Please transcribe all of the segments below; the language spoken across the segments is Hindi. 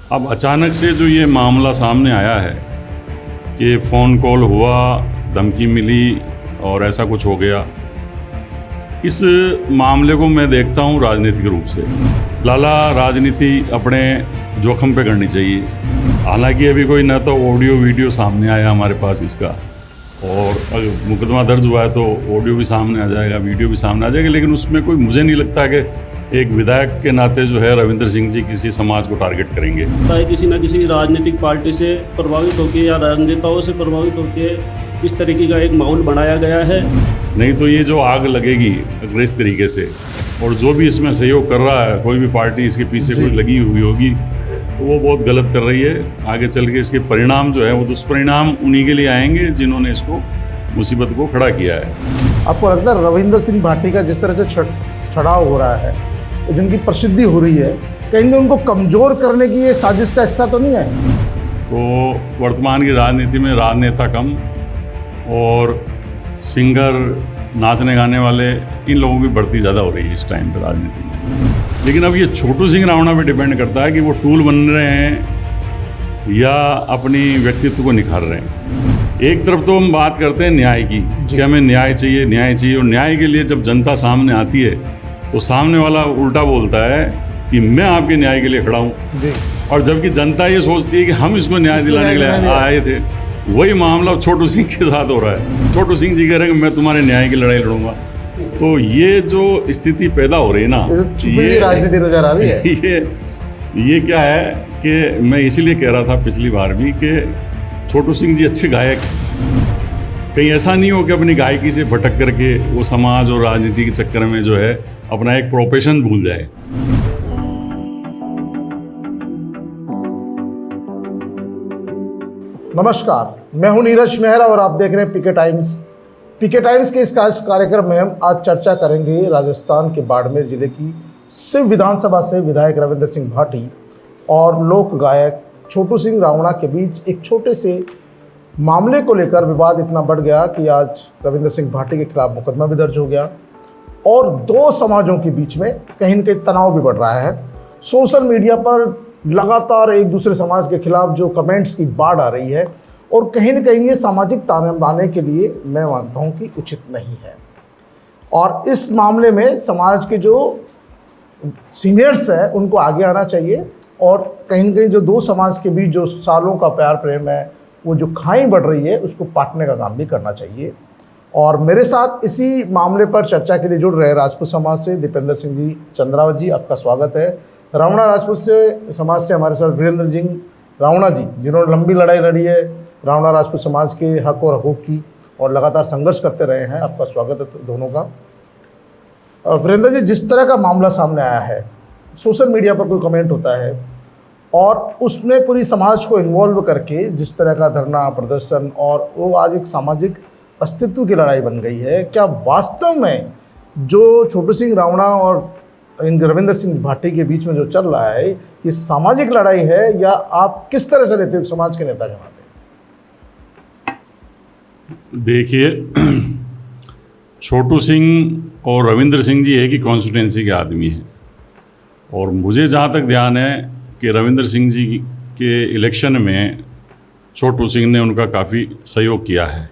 अब अचानक से जो ये मामला सामने आया है कि फ़ोन कॉल हुआ, धमकी मिली और ऐसा कुछ हो गया, इस मामले को मैं देखता हूँ राजनीतिक रूप से। लाला राजनीति अपने जोखिम पे करनी चाहिए। हालांकि अभी कोई ना तो ऑडियो वीडियो सामने आया हमारे पास इसका, और अगर मुकदमा दर्ज हुआ है तो ऑडियो भी सामने आ जाएगा, वीडियो भी सामने आ जाएगा, लेकिन उसमें कोई मुझे नहीं लगता कि एक विधायक के नाते जो है रविंद्र सिंह जी किसी समाज को टारगेट करेंगे। किसी न किसी राजनीतिक पार्टी से प्रभावित होकर या राजनेताओं से प्रभावित होकर इस तरीके का एक माहौल बनाया गया है। नहीं तो ये जो आग लगेगी अगर इस तरीके से, और जो भी इसमें सहयोग कर रहा है, कोई भी पार्टी इसके पीछे कोई लगी हुई होगी, तो वो बहुत गलत कर रही है। आगे चल के इसके परिणाम जो है वो दुष्परिणाम उन्हीं के लिए आएंगे जिन्होंने इसको मुसीबत को खड़ा किया है। आपको लगता है रविंद्र सिंह भाटी का जिस तरह से छड़ाव हो रहा है, जिनकी प्रसिद्धि हो रही है, कहीं उनको कमज़ोर करने की ये साजिश का हिस्सा तो नहीं है? तो वर्तमान की राजनीति में राजनेता कम और सिंगर, नाचने गाने वाले, इन लोगों की बढ़ती ज़्यादा हो रही है इस टाइम पर राजनीति में। लेकिन अब ये छोटू सिंह रावणा पे डिपेंड करता है कि वो टूल बन रहे हैं या अपनी व्यक्तित्व को निखार रहे हैं। एक तरफ तो हम बात करते हैं न्याय की कि हमें न्याय चाहिए, और न्याय के लिए जब जनता सामने आती है तो सामने वाला उल्टा बोलता है कि मैं आपके न्याय के लिए खड़ा हूँ, और जबकि जनता ये सोचती है कि हम इसको न्याय दिलाने के लिए आए थे। वही मामला छोटू सिंह के साथ हो रहा है। छोटू सिंह जी कह रहे हैं कि मैं तुम्हारे न्याय की लड़ाई लड़ूंगा। तो ये जो स्थिति पैदा हो रही है ना, ये राजनीति नजर आ रही है। ये क्या है कि मैं इसीलिए कह रहा था पिछली बार भी कि छोटू सिंह जी अच्छे गायक, कहीं ऐसा नहीं हो कि अपनी गायकी से भटक करके वो समाज और राजनीति के चक्कर में जो है अपना एक प्रोफेशन भूल जाए। नमस्कार, मैं हूं नीरज मेहरा और आप देख रहे हैं पीके टाइम्स। पीके टाइम्स के इस कार्यक्रम में हम आज चर्चा करेंगे राजस्थान के बाड़मेर जिले की सिव विधानसभा से विधायक रविंद्र सिंह भाटी और लोक गायक छोटू सिंह रावणा के बीच एक छोटे से मामले को लेकर विवाद इतना बढ़ गया कि आज रविंद्र सिंह भाटी के खिलाफ मुकदमा भी दर्ज हो गया और दो समाजों के बीच में कहीं न कहीं तनाव भी बढ़ रहा है। सोशल मीडिया पर लगातार एक दूसरे समाज के खिलाफ जो कमेंट्स की बाढ़ आ रही है, और कहीं न कहीं ये सामाजिक ताने के लिए मैं मानता हूँ कि उचित नहीं है। और इस मामले में समाज के जो सीनियर्स हैं उनको आगे आना चाहिए, और कहीं न कहीं जो दो समाज के बीच जो सालों का प्यार प्रेम है, वो जो खाई बढ़ रही है, उसको पाटने का काम भी करना चाहिए। और मेरे साथ इसी मामले पर चर्चा के लिए जुड़ रहे राजपूत समाज से दीपेंद्र सिंह जी चंद्रावत जी, आपका स्वागत है। रावणा राजपूत से समाज से हमारे साथ वीरेंद्र सिंह रावणा जी, जिन्होंने लंबी लड़ाई लड़ी है रावणा राजपूत समाज के हक और हकूक़ की और लगातार संघर्ष करते रहे हैं, आपका स्वागत है दोनों का। वीरेंद्र जी, जिस तरह का मामला सामने आया है, सोशल मीडिया पर कोई कमेंट होता है और उसमें पूरी समाज को इन्वॉल्व करके जिस तरह का धरना प्रदर्शन, और वो आज एक सामाजिक अस्तित्व की लड़ाई बन गई है, क्या वास्तव में जो छोटू सिंह रावणा और इन रविंद्र सिंह भाटी के बीच में जो चल रहा है, ये सामाजिक लड़ाई है, या आप किस तरह से लेते हो समाज के नेता के नाते? देखिए, छोटू सिंह और रविंद्र सिंह जी एक ही कॉन्स्टिट्यूंसी के आदमी हैं, और मुझे जहाँ तक ध्यान है कि रविंद्र सिंह जी के इलेक्शन में छोटू सिंह ने उनका काफ़ी सहयोग किया है।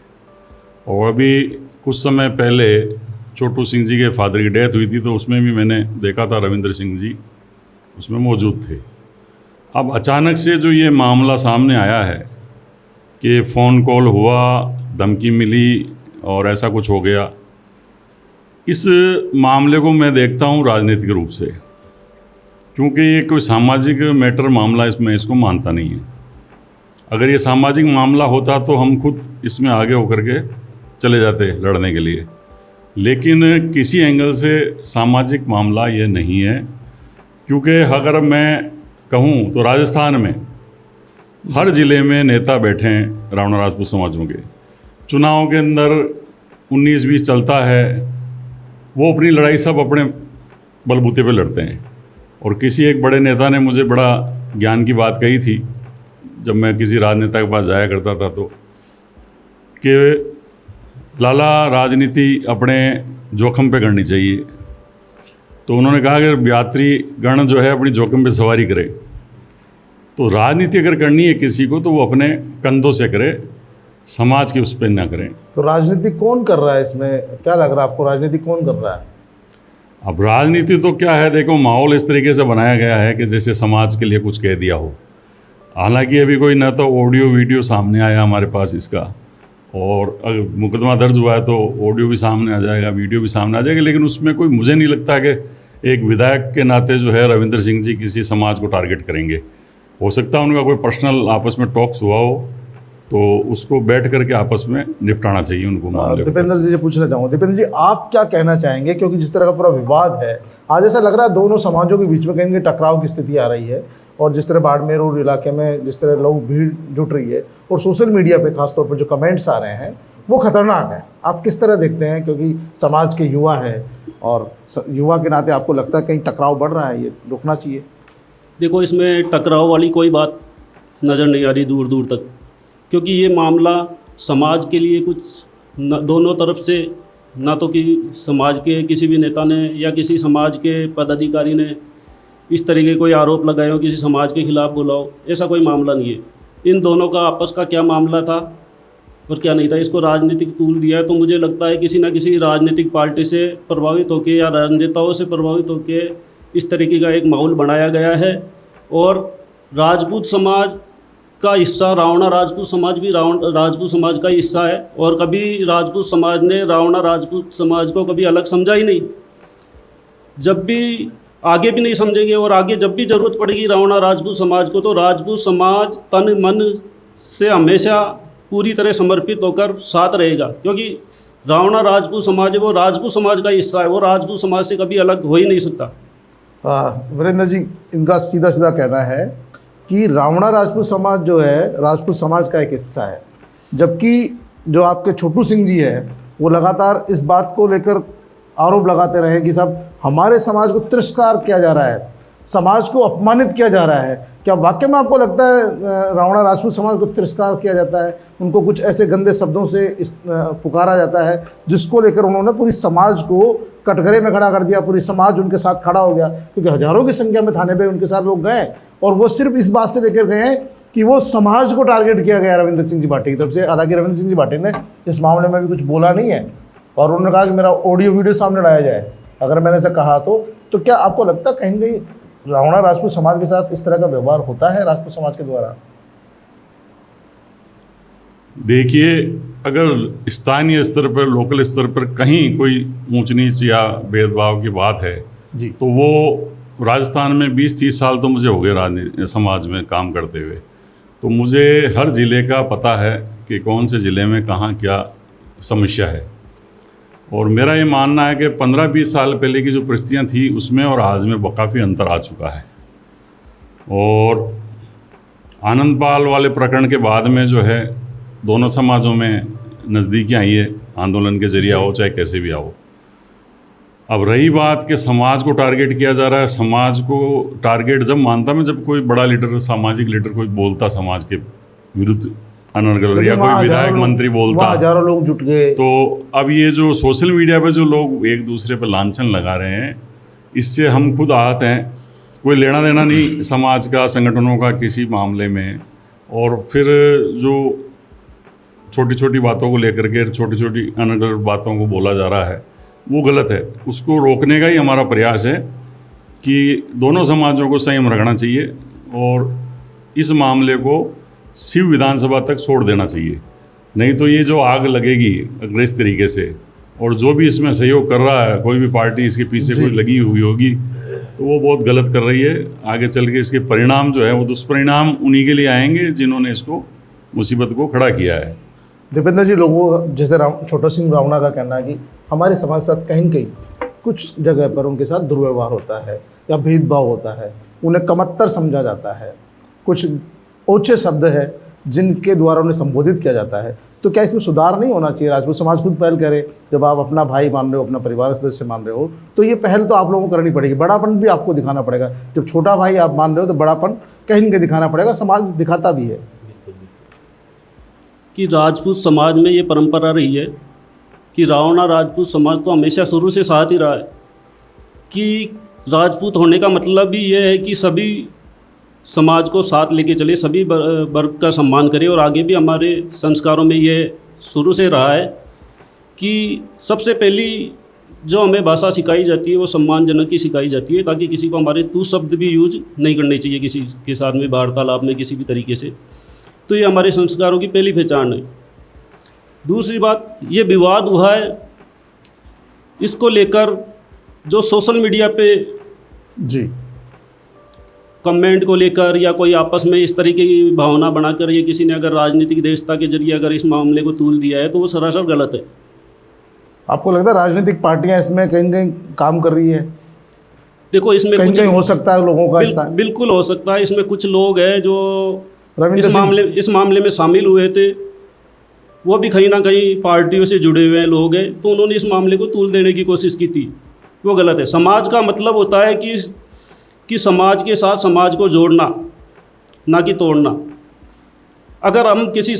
और अभी कुछ समय पहले छोटू सिंह जी के फादर की डेथ हुई थी, तो उसमें भी मैंने देखा था रविंद्र सिंह जी उसमें मौजूद थे। अब अचानक से जो ये मामला सामने आया है कि फ़ोन कॉल हुआ, धमकी मिली और ऐसा कुछ हो गया, इस मामले को मैं देखता हूँ राजनीतिक रूप से, क्योंकि ये कोई सामाजिक मैटर मामला इसमें इसको मानता नहीं है। अगर ये सामाजिक मामला होता तो हम खुद इसमें आगे होकर के चले जाते लड़ने के लिए, लेकिन किसी एंगल से सामाजिक मामला ये नहीं है। क्योंकि अगर मैं कहूँ तो राजस्थान में हर ज़िले में नेता बैठे हैं रावणा राजपूत समाजों के। चुनाव के अंदर 19-20 चलता है, वो अपनी लड़ाई सब अपने बलबूते पे लड़ते हैं। और किसी एक बड़े नेता ने मुझे बड़ा ज्ञान की बात कही थी जब मैं किसी राजनेता के पास जाया करता था, तो कि लाला राजनीति अपने जोखिम पे करनी चाहिए। तो उन्होंने कहा कि यात्री गण जो है अपनी जोखिम पे सवारी करे। तो राजनीति अगर करनी है किसी को तो वो अपने कंधों से करे, समाज के उस पर ना करें। तो राजनीति कौन कर रहा है इसमें, क्या लग रहा है आपको, राजनीति कौन कर रहा है? अब राजनीति तो क्या है, देखो माहौल इस तरीके से बनाया गया है कि जैसे समाज के लिए कुछ कह दिया हो। हालांकि अभी कोई ना तो ऑडियो वीडियो सामने आया हमारे पास इसका, और अगर मुकदमा दर्ज हुआ है तो ऑडियो भी सामने आ जाएगा, वीडियो भी सामने आ जाएगा, लेकिन उसमें कोई, मुझे नहीं लगता कि एक विधायक के नाते जो है रविंद्र सिंह जी किसी समाज को टारगेट करेंगे। हो सकता है उनका कोई पर्सनल आपस में टॉक्स हुआ हो, तो उसको बैठ करके आपस में निपटाना चाहिए उनको मामले को। दीपेंद्र जी से पूछना चाहूँगा, दीपेंद्र जी आप क्या कहना चाहेंगे, क्योंकि जिस तरह का पूरा विवाद है आज, ऐसा लग रहा है दोनों समाजों के बीच में कहीं टकराव की स्थिति आ रही है, और जिस तरह बाड़मेर और इलाके में जिस तरह लोग भीड़ जुट रही है, और सोशल मीडिया पे खासतौर पर जो कमेंट्स आ रहे हैं वो खतरनाक है। आप किस तरह देखते हैं, क्योंकि समाज के युवा है और युवा के नाते आपको लगता है कहीं टकराव बढ़ रहा है, ये रोकना चाहिए? देखो, इसमें टकराव वाली कोई बात नज़र नहीं आ रही दूर दूर तक, क्योंकि ये मामला समाज के लिए कुछ दोनों तरफ से, ना तो कि समाज के किसी भी नेता ने या किसी समाज के पदाधिकारी ने इस तरह के कोई आरोप लगाए हो, किसी समाज के खिलाफ बोला हो, ऐसा कोई मामला नहीं है। इन दोनों का आपस का क्या मामला था और क्या नहीं था, इसको राजनीतिक तूल दिया है। तो मुझे लगता है किसी ना किसी राजनीतिक पार्टी से प्रभावित होकर या राजनेताओं से प्रभावित होकर इस तरीके का एक माहौल बनाया गया है। और राजपूत समाज का हिस्सा रावणा राजपूत समाज भी राजपूत समाज का हिस्सा है, और कभी राजपूत समाज ने रावणा राजपूत समाज को कभी अलग समझा ही नहीं, जब भी आगे भी नहीं समझेंगे, और आगे जब भी ज़रूरत पड़ेगी रावणा राजपूत समाज को, तो राजपूत समाज तन मन से हमेशा पूरी तरह समर्पित होकर साथ रहेगा, क्योंकि रावणा राजपूत समाज है वो राजपूत समाज का हिस्सा है, वो राजपूत समाज से कभी अलग हो ही नहीं सकता। वीरेंद्र जी, इनका सीधा सीधा कहना है कि रावणा राजपूत समाज जो है राजपूत समाज का एक हिस्सा है, जबकि जो आपके छोटू सिंह जी है वो लगातार इस बात को लेकर आरोप लगाते रहे कि साहब हमारे समाज को तिरस्कार किया जा रहा है, समाज को अपमानित किया जा रहा है। क्या वाकई में आपको लगता है रावणा राजपूत समाज को तिरस्कार किया जाता है, उनको कुछ ऐसे गंदे शब्दों से पुकारा जाता है जिसको लेकर उन्होंने पूरी समाज को कटघरे में खड़ा कर दिया, पूरी समाज उनके साथ खड़ा हो गया, क्योंकि हजारों की संख्या में थाने पे उनके साथ लोग गए, और वो सिर्फ इस बात से लेकर गए हैं कि वो समाज को टारगेट किया गया रविंद्र सिंह जी भाटी की तरफ से। हालांकि रविंद्र सिंह जी भाटी ने इस मामले में भी कुछ बोला नहीं है, और उन्होंने कहा कि मेरा ऑडियो वीडियो सामने लाया जाए अगर मैंने ऐसा कहा तो क्या आपको लगता है कहीं कहीं रावणा राजपूत समाज के साथ इस तरह का व्यवहार होता है राजपूत समाज के द्वारा? देखिए, अगर स्थानीय स्तर पर, लोकल स्तर पर कहीं कोई ऊंच नीच या भेदभाव की बात है जी, तो वो राजस्थान में 20-30 साल तो मुझे हो गए राजनीति समाज में काम करते हुए, तो मुझे हर ज़िले का पता है कि कौन से ज़िले में कहाँ क्या समस्या है। और मेरा ये मानना है कि 15-20 साल पहले की जो परिस्थितियाँ थी उसमें और आज में काफ़ी अंतर आ चुका है। और आनंदपाल वाले प्रकरण के बाद में जो है दोनों समाजों में नज़दीकियाँ आई है, आंदोलन के जरिए आओ चाहे कैसे भी आओ। अब रही बात कि समाज को टारगेट किया जा रहा है, समाज को टारगेट जब मानता मैं, जब कोई बड़ा लीडर, सामाजिक लीडर कोई बोलता समाज के विरुद्ध अनर्गल, या कोई विधायक मंत्री बोलता, हजारों लोग जुट गए। तो अब ये जो सोशल मीडिया पे जो लोग एक दूसरे पे लांछन लगा रहे हैं, इससे हम खुद आहत हैं। कोई लेना देना नहीं समाज का, संगठनों का किसी मामले में, और फिर जो छोटी छोटी बातों को लेकर के छोटी छोटी अनर्गल बातों को बोला जा रहा है वो गलत है। उसको रोकने का ही हमारा प्रयास है कि दोनों समाजों को संयम रखना चाहिए और इस मामले को शिव विधानसभा तक छोड़ देना चाहिए। नहीं तो ये जो आग लगेगी अगर इस तरीके से, और जो भी इसमें सहयोग कर रहा है, कोई भी पार्टी इसके पीछे कोई लगी हुई होगी, तो वो बहुत गलत कर रही है। आगे चल के इसके परिणाम जो है वो दुष्परिणाम उन्हीं के लिए आएंगे जिन्होंने इसको मुसीबत को खड़ा किया है। दीपेंद्र जी, लोगों जैसे छोटा सिंह रावणा का कहना है कि हमारे समाज के साथ कहीं न कहीं कुछ जगह पर उनके साथ दुर्व्यवहार होता है या भेदभाव होता है, उन्हें कमत्तर समझा जाता है, कुछ ओछे शब्द है जिनके द्वारा उन्हें संबोधित किया जाता है। तो क्या इसमें सुधार नहीं होना चाहिए? राजपूत समाज खुद पहल करे। जब आप अपना भाई मान रहे हो, अपना परिवार सदस्य मान रहे हो, तो ये पहल तो आप लोगों को करनी पड़ेगी। बड़ापन भी आपको दिखाना पड़ेगा। जब छोटा भाई आप मान रहे हो तो बड़ापन कहीं न कहीं दिखाना पड़ेगा, समाज दिखाता भी है। कि राजपूत समाज में ये परंपरा रही है कि रावणा राजपूत समाज तो हमेशा शुरू से साथ ही रहा है, कि राजपूत होने का मतलब भी ये है कि सभी समाज को साथ लेके चले, सभी वर्ग का सम्मान करे। और आगे भी हमारे संस्कारों में ये शुरू से रहा है कि सबसे पहली जो हमें भाषा सिखाई जाती है वो सम्मानजनक ही सिखाई जाती है, ताकि किसी को हमारे तू शब्द भी यूज नहीं करने चाहिए किसी के साथ में वार्तालाप में किसी भी तरीके से। तो ये हमारे संस्कारों की पहली पहचान है। दूसरी बात, ये विवाद हुआ है, इसको लेकर जो सोशल मीडिया पे जी कमेंट को लेकर या कोई आपस में इस तरीके की भावना बनाकर या किसी ने अगर राजनीतिक देशता के जरिए अगर इस मामले को तूल दिया है तो वो सरासर गलत है। आपको लगता है राजनीतिक पार्टियां इसमें कहीं कहीं काम कर रही है? देखो इसमें कहीं कुछ कहीं हो सकता है लोगों का बिल्कुल हो सकता है। इसमें कुछ लोग हैं जो रविंद्र सिंह इस मामले में शामिल हुए थे, वो भी कहीं ना कहीं पार्टियों से जुड़े हुए लोग हैं, तो उन्होंने इस मामले को तूल देने की कोशिश की थी, वो गलत है। समाज का मतलब होता है कि समाज के साथ समाज को जोड़ना, ना कि तोड़ना। अगर हम किसी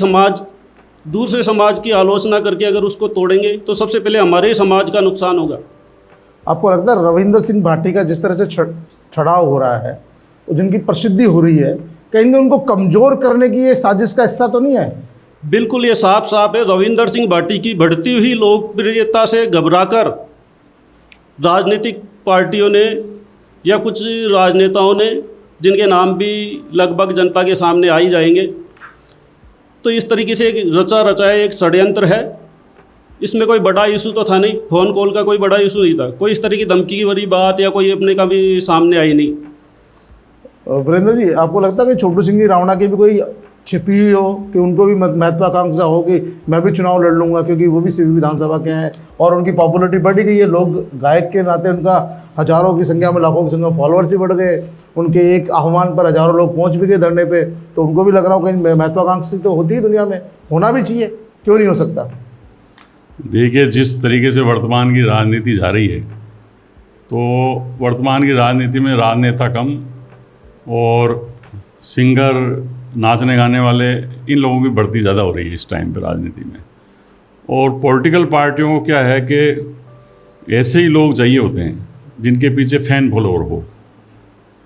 दूसरे समाज की आलोचना करके अगर उसको तोड़ेंगे तो सबसे पहले हमारे समाज का नुकसान होगा। आपको लगता है रविंद्र सिंह भाटी का जिस तरह से छड़ाव हो रहा है, जिनकी प्रसिद्धि हो रही है, कहीं ना उनको कमज़ोर करने की ये साजिश का हिस्सा तो नहीं है? बिल्कुल, ये साफ साफ है। रविंदर सिंह भाटी की बढ़ती हुई लोकप्रियता से घबराकर राजनीतिक पार्टियों ने या कुछ राजनेताओं ने, जिनके नाम भी लगभग जनता के सामने आ ही जाएंगे, तो इस तरीके से एक रचा रचाया एक षड्यंत्र है। इसमें कोई बड़ा इशू तो था नहीं, फ़ोन कॉल का कोई बड़ा इशू नहीं था, कोई इस तरह की धमकी की बड़ी बात या कोई अपने का भी सामने आई नहीं। वीरेंद्र जी, आपको लगता है कि छोटू सिंह जी रावणा की भी कोई छिपी हुई हो, कि उनको भी महत्वाकांक्षा हो कि मैं भी चुनाव लड़ लूँगा, क्योंकि वो भी सिवनी विधानसभा के हैं और उनकी पॉपुलरिटी बढ़ी गई है, लोग गायक के नाते उनका हज़ारों की संख्या में, लाखों की संख्या में फॉलोअर्स ही बढ़ गए, उनके एक आह्वान पर हज़ारों लोग पहुंच भी गए धरने पे, तो उनको भी लग रहा हो कहीं महत्वाकांक्षी तो होती है दुनिया में, होना भी चाहिए, क्यों नहीं हो सकता? देखिए, जिस तरीके से वर्तमान की राजनीति जा रही है, तो वर्तमान की राजनीति में राजनेता कम और सिंगर, नाचने गाने वाले, इन लोगों की बढ़ती ज़्यादा हो रही है इस टाइम पे राजनीति में। और पॉलिटिकल पार्टियों को क्या है कि ऐसे ही लोग चाहिए होते हैं जिनके पीछे फैन फॉलोअर हो।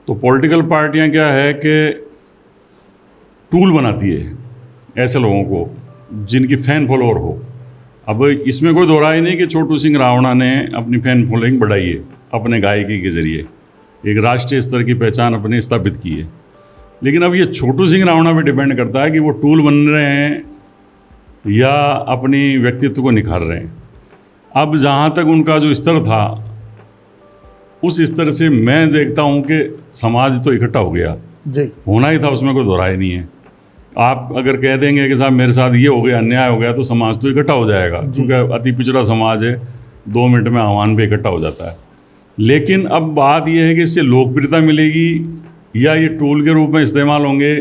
तो पॉलिटिकल पार्टियां क्या है कि टूल बनाती है ऐसे लोगों को जिनकी फ़ैन फॉलोअर हो। अब इसमें कोई दो राय नहीं कि छोटू सिंह रावणा ने अपनी फ़ैन फॉलोइंग बढ़ाई है, अपने गायकी के ज़रिए एक राष्ट्रीय स्तर की पहचान अपने स्थापित की है। लेकिन अब ये छोटू सिंह रावणा पे डिपेंड करता है कि वो टूल बन रहे हैं या अपनी व्यक्तित्व को निखार रहे हैं। अब जहाँ तक उनका जो स्तर था, उस स्तर से मैं देखता हूँ कि समाज तो इकट्ठा हो गया जी, होना ही था, उसमें कोई दो राय नहीं है। आप अगर कह देंगे कि साहब मेरे साथ ये हो गया, अन्याय हो गया, तो समाज तो इकट्ठा हो जाएगा, क्योंकि अति पिछड़ा समाज है, 2 मिनट में आह्वान पे इकट्ठा हो जाता है। लेकिन अब बात यह है कि इससे लोकप्रियता मिलेगी या ये टूल के रूप में इस्तेमाल होंगे,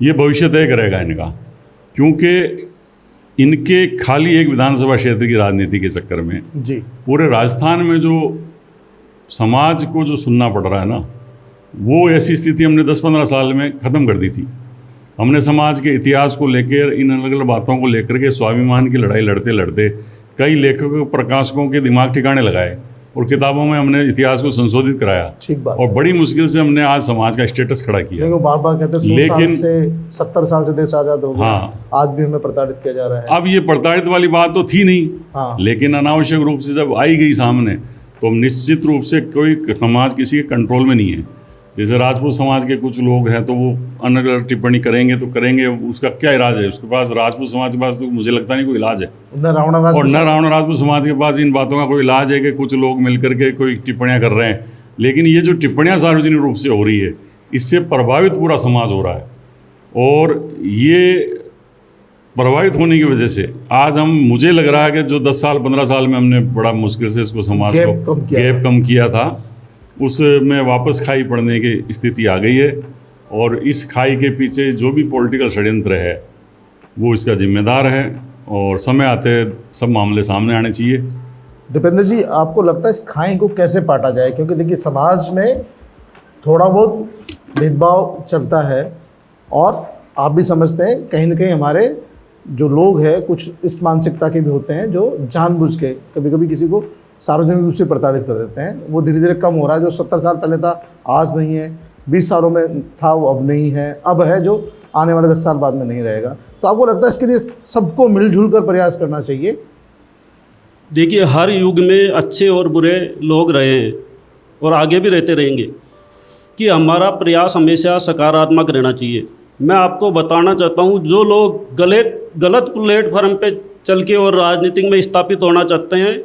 ये भविष्य तय करेगा इनका, क्योंकि इनके खाली एक विधानसभा क्षेत्र की राजनीति के चक्कर में जी पूरे राजस्थान में जो समाज को जो सुनना पड़ रहा है ना, वो ऐसी स्थिति हमने 10-15 साल में ख़त्म कर दी थी। हमने समाज के इतिहास को लेकर, इन अलग अलग बातों को लेकर के स्वाभिमान की लड़ाई लड़ते लड़ते कई लेखकों, प्रकाशकों के दिमाग ठिकाने लगाए और किताबों में हमने इतिहास को संशोधित कराया। ठीक बात। और बड़ी मुश्किल से हमने आज समाज का स्टेटस खड़ा किया। देखो, बार बार कहते हैं 100 साल से 70 साल से देश आज़ाद हो गया, हाँ, आज भी हमें प्रताड़ित किया जा रहा है। अब ये प्रताड़ित वाली बात तो थी नहीं, हाँ, लेकिन अनावश्यक रूप से जब आई गई सामने, तो निश्चित रूप से कोई समाज किसी के कंट्रोल में नहीं है। जैसे राजपूत समाज के कुछ लोग हैं, तो वो अनगढ़ टिप्पणी करेंगे तो करेंगे, उसका क्या इलाज है उसके पास? राजपूत समाज के पास तो मुझे लगता नहीं कोई इलाज है, न रावण राजपूत समाज के पास इन बातों का कोई इलाज है कि कुछ लोग मिलकर के कोई टिप्पणियां कर रहे हैं। लेकिन ये जो टिप्पणियां सार्वजनिक रूप से हो रही है, इससे प्रभावित पूरा समाज हो रहा है, और ये प्रभावित होने की वजह से आज मुझे लग रहा है कि जो 10 साल 15 साल में हमने बड़ा मुश्किल से इसको समाज को गैप कम किया था, उसमें वापस खाई पड़ने की स्थिति आ गई है। और इस खाई के पीछे जो भी पॉलिटिकल षड्यंत्र है, वो इसका जिम्मेदार है, और समय आते सब मामले सामने आने चाहिए। दीपेंद्र जी, आपको लगता है इस खाई को कैसे पाटा जाए? क्योंकि देखिए, समाज में थोड़ा बहुत भेदभाव चलता है, और आप भी समझते हैं कहीं ना कहीं हमारे जो लोग हैं कुछ इस मानसिकता के भी होते हैं जो जानबूझ के कभी कभी किसी को सार्वजनिक रूप से प्रताड़ित कर देते हैं। वो धीरे धीरे कम हो रहा है। जो 70 साल पहले था आज नहीं है। 20 सालों में था वो अब नहीं है, अब है जो आने वाले 10 साल बाद में नहीं रहेगा। तो आपको लगता है इसके लिए सबको मिलजुल कर प्रयास करना चाहिए? देखिए, हर युग में अच्छे और बुरे लोग रहे हैं और आगे भी रहते रहेंगे, कि हमारा प्रयास हमेशा सकारात्मक रहना चाहिए। मैं आपको बताना चाहता हूँ, जो लोग गलत प्लेटफार्म पे चल के और राजनीति में स्थापित होना चाहते हैं,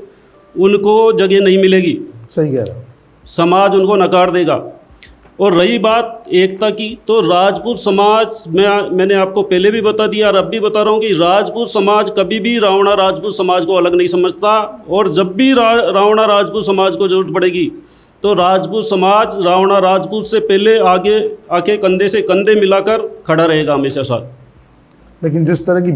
उनको जगह नहीं मिलेगी। सही कह रहे हो। समाज उनको नकार देगा। और रही बात एकता की, तो राजपूत समाज मैंने आपको पहले भी बता दिया और अब भी बता रहा हूँ कि राजपूत समाज कभी भी रावणा राजपूत समाज को अलग नहीं समझता। और जब भी रावणा राजपूत समाज को जरूरत पड़ेगी तो राजपूत समाज रावणा राजपूत से पहले आगे आके कंधे से कंधे मिलाकर खड़ा रहेगा हमेशा साथ। लेकिन जिस तरह की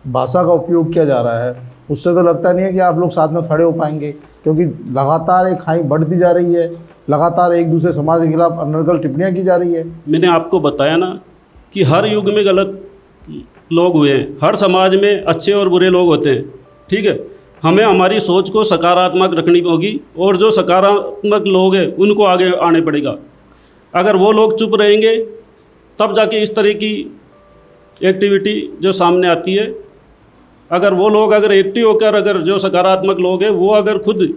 भाषा का उपयोग किया जा रहा है, उससे तो लगता नहीं है कि आप लोग साथ में खड़े हो पाएंगे, क्योंकि लगातार एक खाई बढ़ती जा रही है, लगातार एक दूसरे समाज के खिलाफ अनर्गल टिप्पणियां की जा रही है। मैंने आपको बताया ना कि हर युग में गलत लोग हुए हैं, हर समाज में अच्छे और बुरे लोग होते हैं, ठीक है। हमें हमारी सोच को सकारात्मक रखनी होगी और जो सकारात्मक लोग हैं उनको आगे आने पड़ेगा। अगर वो लोग चुप रहेंगे तब जाके इस तरह की एक्टिविटी जो सामने आती है, अगर वो लोग अगर एक्टिव होकर, अगर जो सकारात्मक लोग हैं वो अगर खुद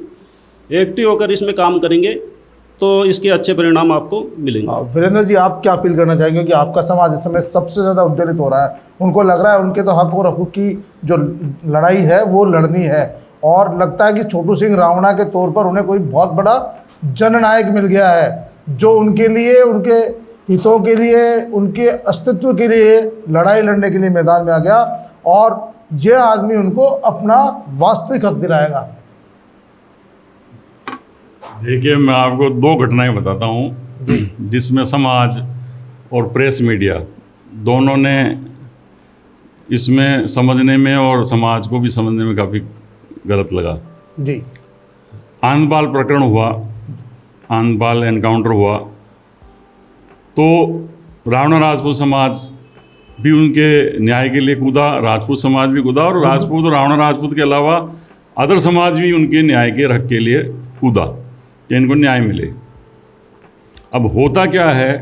एक्टिव होकर इसमें काम करेंगे तो इसके अच्छे परिणाम आपको मिलेंगे। वीरेंद्र जी, आप क्या अपील करना चाहेंगे? क्योंकि आपका समाज इस समय सबसे ज़्यादा उद्वेलित हो रहा है, उनको लग रहा है उनके तो हक और हकूक़ की जो लड़ाई है वो लड़नी है, और लगता है कि छोटू सिंह रावणा के तौर पर उन्हें कोई बहुत बड़ा जननायक मिल गया है, जो उनके लिए, उनके हितों के लिए, उनके अस्तित्व के लिए लड़ाई लड़ने के लिए मैदान में आ गया, और यह आदमी उनको अपना वास्तविक हक दिलाएगा। देखिए, मैं आपको 2 घटनाएं बताता हूँ जिसमें समाज और प्रेस मीडिया दोनों ने इसमें समझने में और समाज को भी समझने में काफ़ी गलत लगा जी। आनबाल प्रकरण हुआ, आनबाल एनकाउंटर हुआ, तो रावणा राजपूत समाज भी उनके न्याय के लिए कूदा, राजपूत समाज भी कूदा, और राजपूत और रावणा राजपूत के अलावा अदर समाज भी उनके न्याय के हक के लिए कूदा कि इनको न्याय मिले। अब होता क्या है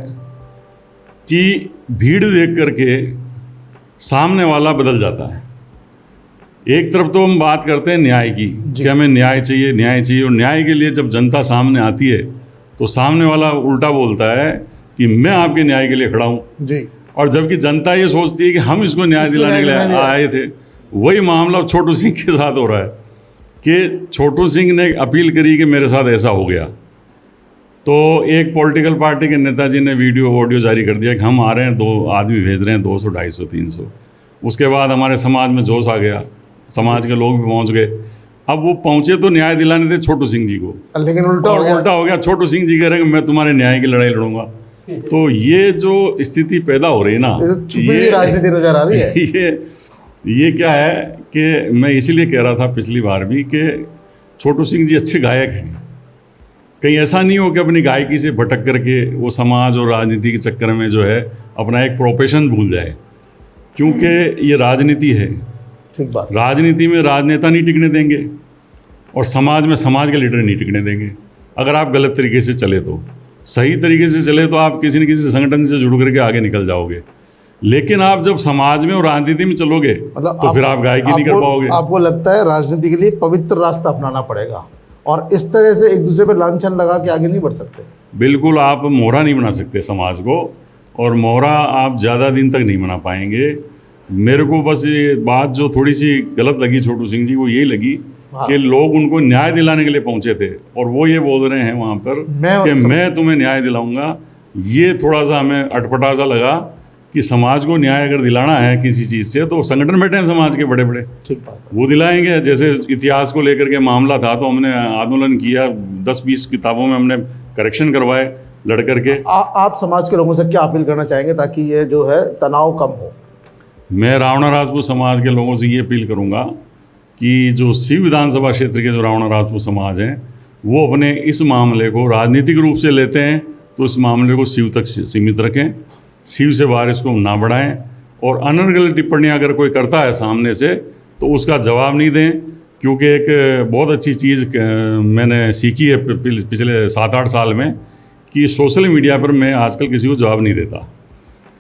कि भीड़ देख करके सामने वाला बदल जाता है। एक तरफ तो हम बात करते हैं न्याय की कि हमें न्याय चाहिए, न्याय चाहिए, और न्याय के लिए जब जनता सामने आती है तो सामने वाला उल्टा बोलता है कि मैं आपके न्याय के लिए खड़ा हूँ जी। और जबकि जनता ये सोचती है कि हम इसको न्याय दिलाने के लिए आए थे। वही मामला छोटू सिंह के साथ हो रहा है कि छोटू सिंह ने अपील करी कि मेरे साथ ऐसा हो गया, तो एक पॉलिटिकल पार्टी के नेताजी ने वीडियो ऑडियो जारी कर दिया कि हम आ रहे हैं, 2 आदमी भेज रहे हैं, 200, 250, 300। उसके बाद हमारे समाज में जोश आ गया, समाज के लोग भी पहुंच गए। अब वो पहुंचे तो न्याय दिलाने थे छोटू सिंह जी को, लेकिन उल्टा हो गया। छोटू सिंह जी कह रहे हैं कि मैं तुम्हारे न्याय की लड़ाई लड़ूंगा। तो ये जो स्थिति पैदा हो रही है ना, ये राजनीति नजर आ रही है। ये क्या है कि मैं इसीलिए कह रहा था पिछली बार भी कि छोटू सिंह जी अच्छे गायक हैं। कहीं ऐसा नहीं हो कि अपनी गायकी से भटक करके वो समाज और राजनीति के चक्कर में जो है अपना एक प्रोफेशन भूल जाए, क्योंकि ये राजनीति है। ठीक बात। राजनीति में राजनेता नहीं टिकने देंगे और समाज में समाज के लीडर नहीं टिकने देंगे। अगर आप गलत तरीके से चले तो, सही तरीके से चले तो आप किसी न किसी संगठन से जुड़ करके आगे निकल जाओगे। लेकिन आप जब समाज में और राजनीति में चलोगे तो फिर आप गायकी नहीं कर पाओगे। आपको लगता है राजनीति के लिए पवित्र रास्ता अपनाना पड़ेगा और इस तरह से एक दूसरे पर लांछन लगा के आगे नहीं बढ़ सकते? बिल्कुल, आप मोहरा नहीं बना सकते समाज को, और मोहरा आप ज़्यादा दिन तक नहीं बना पाएंगे। मेरे को बस ये बात जो थोड़ी सी गलत लगी छोटू सिंह जी को, यही लगी कि लोग उनको न्याय दिलाने के लिए पहुंचे थे और वो ये बोल रहे हैं वहाँ पर कि मैं तुम्हें न्याय दिलाऊंगा। ये थोड़ा सा हमें अटपटा सा लगा कि समाज को न्याय अगर दिलाना है किसी चीज़ से तो संगठन बैठे हैं समाज के बड़े बड़े, ठीक बात, वो दिलाएंगे। जैसे इतिहास को लेकर के मामला था तो हमने आंदोलन किया, 10-20 किताबों में हमने करेक्शन करवाए लड़ करके। आप समाज के लोगों से क्या अपील करना चाहेंगे ताकि ये जो है तनाव कम हो? मैं रावणा राजपूत समाज के लोगों से ये अपील करूँगा कि जो शिव विधानसभा क्षेत्र के जो रावणा राजपूत समाज हैं वो अपने इस मामले को राजनीतिक रूप से लेते हैं तो इस मामले को शिव तक सीमित रखें, शिव से बाहर इसको ना बढ़ाएं, और अनर्गल टिप्पणियाँ अगर कोई करता है सामने से तो उसका जवाब नहीं दें। क्योंकि एक बहुत अच्छी चीज़ मैंने सीखी है पिछले 7-8 साल में कि सोशल मीडिया पर मैं आजकल किसी को जवाब नहीं देता।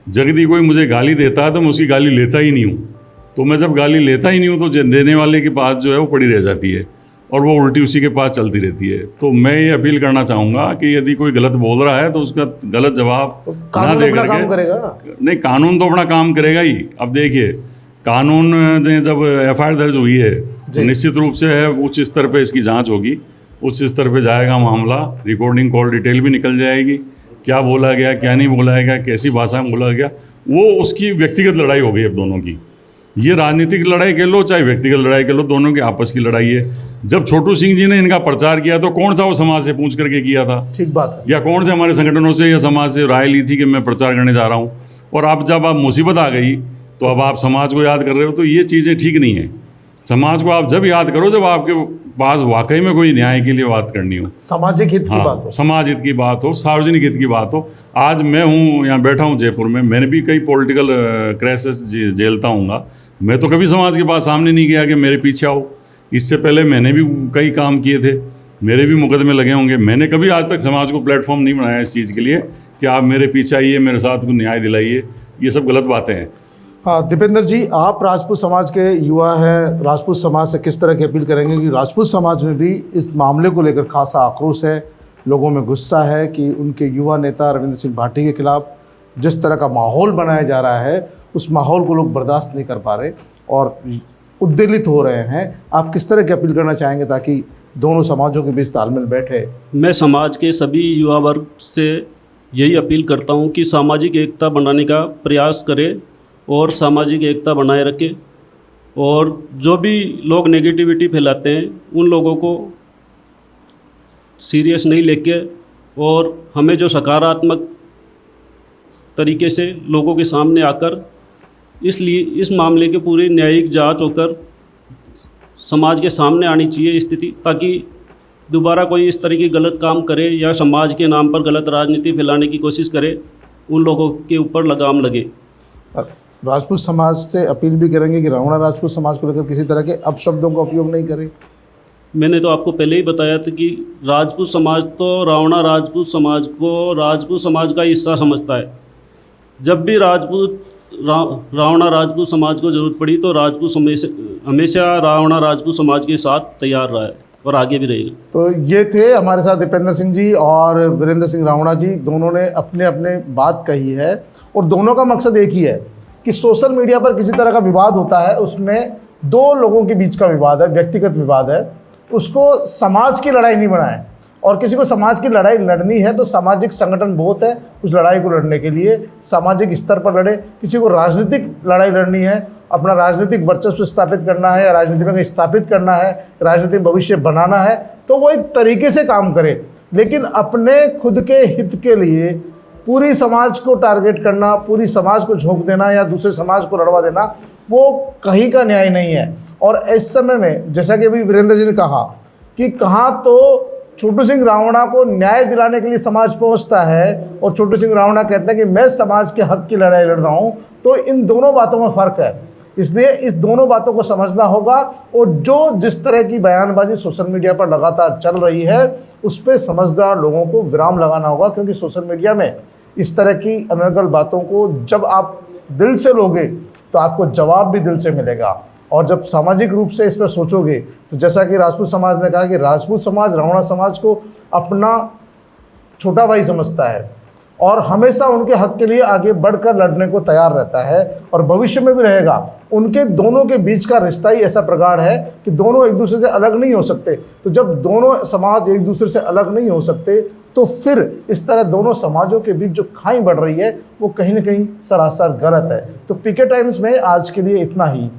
जल्दी कोई मुझे गाली देता है तो मैं उसकी गाली लेता ही नहीं हूँ। तो मैं जब गाली लेता ही नहीं हूँ तो देने वाले के पास जो है वो पड़ी रह जाती है और वो उल्टी उसी के पास चलती रहती है। तो मैं ये अपील करना चाहूँगा कि यदि कोई गलत बोल रहा है तो उसका गलत जवाब ना कानून दे अपना काम करके, करेगा। नहीं, कानून तो अपना काम करेगा ही। अब देखिए, कानून ने जब एफआईआर दर्ज हुई है तो निश्चित रूप से है उच्च स्तर पे इसकी जांच होगी, उच्च स्तर पे जाएगा मामला, रिकॉर्डिंग कॉल डिटेल भी निकल जाएगी, क्या बोला गया क्या नहीं बोला गया, कैसी भाषा में बोला गया, वो उसकी व्यक्तिगत लड़ाई हो गई अब दोनों की। ये राजनीतिक लड़ाई कह लो चाहे व्यक्तिगत लड़ाई कह लो, दोनों की आपस की लड़ाई है। जब छोटू सिंह जी ने इनका प्रचार किया तो कौन सा वो समाज से पूछ करके किया था? ठीक बात है। या कौन से हमारे संगठनों से या समाज से राय ली थी कि मैं प्रचार करने जा रहा हूँ? और अब जब आप मुसीबत आ गई तो अब आप समाज को याद कर रहे हो, तो ये चीज़ें ठीक नहीं है। समाज को आप जब याद करो जब आपके पास वाकई में कोई न्याय के लिए बात करनी हो, सामाजिक हित की हाँ, बात हो। समाज हित की बात हो, सार्वजनिक हित की बात हो। आज मैं हूँ यहाँ बैठा हूँ जयपुर में, मैंने भी कई पॉलिटिकल क्राइसिस झेलता हूँगा। मैं तो कभी समाज के पास सामने नहीं गया कि मेरे पीछे आओ। इससे पहले मैंने भी कई काम किए थे, मेरे भी मुकदमे लगे होंगे। मैंने कभी आज तक समाज को प्लेटफॉर्म नहीं बनाया इस चीज़ के लिए कि आप मेरे पीछे आइए, मेरे साथ को न्याय दिलाइए। ये सब गलत बातें हैं। हाँ दीपेंद्र जी, आप राजपूत समाज के युवा हैं, राजपूत समाज से किस तरह की अपील करेंगे कि राजपूत समाज में भी इस मामले को लेकर खासा आक्रोश है, लोगों में गुस्सा है कि उनके युवा नेता रविंद्र सिंह भाटी के खिलाफ जिस तरह का माहौल बनाया जा रहा है उस माहौल को लोग बर्दाश्त नहीं कर पा रहे और उद्वेलित हो रहे हैं। आप किस तरह की अपील करना चाहेंगे ताकि दोनों समाजों के बीच तालमेल बैठे? मैं समाज के सभी युवा वर्ग से यही अपील करता हूं कि सामाजिक एकता बनाने का प्रयास करें और सामाजिक एकता बनाए रखें, और जो भी लोग नेगेटिविटी फैलाते हैं उन लोगों को सीरियस नहीं लेके और हमें जो सकारात्मक तरीके से लोगों के सामने आकर इसलिए इस मामले के पूरी न्यायिक जांच होकर समाज के सामने आनी चाहिए स्थिति, ताकि दोबारा कोई इस तरह की गलत काम करे या समाज के नाम पर गलत राजनीति फैलाने की कोशिश करे, उन लोगों के ऊपर लगाम लगे। राजपूत समाज से अपील भी करेंगे कि रावणा राजपूत समाज को लेकर किसी तरह के अपशब्दों का उपयोग नहीं करे? मैंने तो आपको पहले ही बताया था कि राजपूत समाज तो रावणा राजपूत समाज को राजपूत समाज का हिस्सा समझता है। जब भी रावणा राजपूत समाज को ज़रूरत पड़ी तो राजपूत हमेशा रावणा राजपूत समाज के साथ तैयार रहा है और आगे भी रहेगा। तो ये थे हमारे साथ दीपेंद्र सिंह जी और वीरेंद्र सिंह रावणा जी। दोनों ने अपने अपने बात कही है और दोनों का मकसद एक ही है कि सोशल मीडिया पर किसी तरह का विवाद होता है, उसमें दो लोगों के बीच का विवाद है, व्यक्तिगत विवाद है, उसको समाज की लड़ाई नहीं बनाए। और किसी को समाज की लड़ाई लड़नी है तो सामाजिक संगठन बहुत है उस लड़ाई को लड़ने के लिए, सामाजिक स्तर पर लड़े। किसी को राजनीतिक लड़ाई लड़नी है, अपना राजनीतिक वर्चस्व स्थापित करना है, राजनीति में स्थापित करना है, राजनीतिक भविष्य बनाना है, तो वो एक तरीके से काम करे। लेकिन अपने खुद के हित के लिए पूरी समाज को टारगेट करना, पूरी समाज को झोंक देना या दूसरे समाज को लड़वा देना, वो कहीं का न्याय नहीं है। और इस समय में जैसा कि अभी वीरेंद्र जी ने कहा कि कहाँ तो छोटू सिंह रावणा को न्याय दिलाने के लिए समाज पहुंचता है और छोटू सिंह रावणा कहते हैं कि मैं समाज के हक की लड़ाई लड़ रहा हूं, तो इन दोनों बातों में फ़र्क है। इसलिए इस दोनों बातों को समझना होगा और जो जिस तरह की बयानबाजी सोशल मीडिया पर लगातार चल रही है उस पर समझदार लोगों को विराम लगाना होगा, क्योंकि सोशल मीडिया में इस तरह की अनर्गल बातों को जब आप दिल से लोगे तो आपको जवाब भी दिल से मिलेगा। और जब सामाजिक रूप से इस पर सोचोगे तो जैसा कि राजपूत समाज ने कहा कि राजपूत समाज रावणा समाज को अपना छोटा भाई समझता है और हमेशा उनके हक के लिए आगे बढ़कर लड़ने को तैयार रहता है और भविष्य में भी रहेगा। उनके दोनों के बीच का रिश्ता ही ऐसा प्रगाढ़ है कि दोनों एक दूसरे से अलग नहीं हो सकते। तो जब दोनों समाज एक दूसरे से अलग नहीं हो सकते तो फिर इस तरह दोनों समाजों के बीच जो खाई बढ़ रही है वो कहीं ना कहीं सरासर गलत है। तो पीके टाइम्स में आज के लिए इतना ही।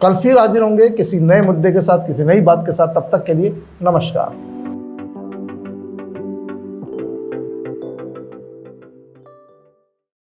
कल फिर हाजिर होंगे किसी नए मुद्दे के साथ, किसी नई बात के साथ। तब तक के लिए नमस्कार।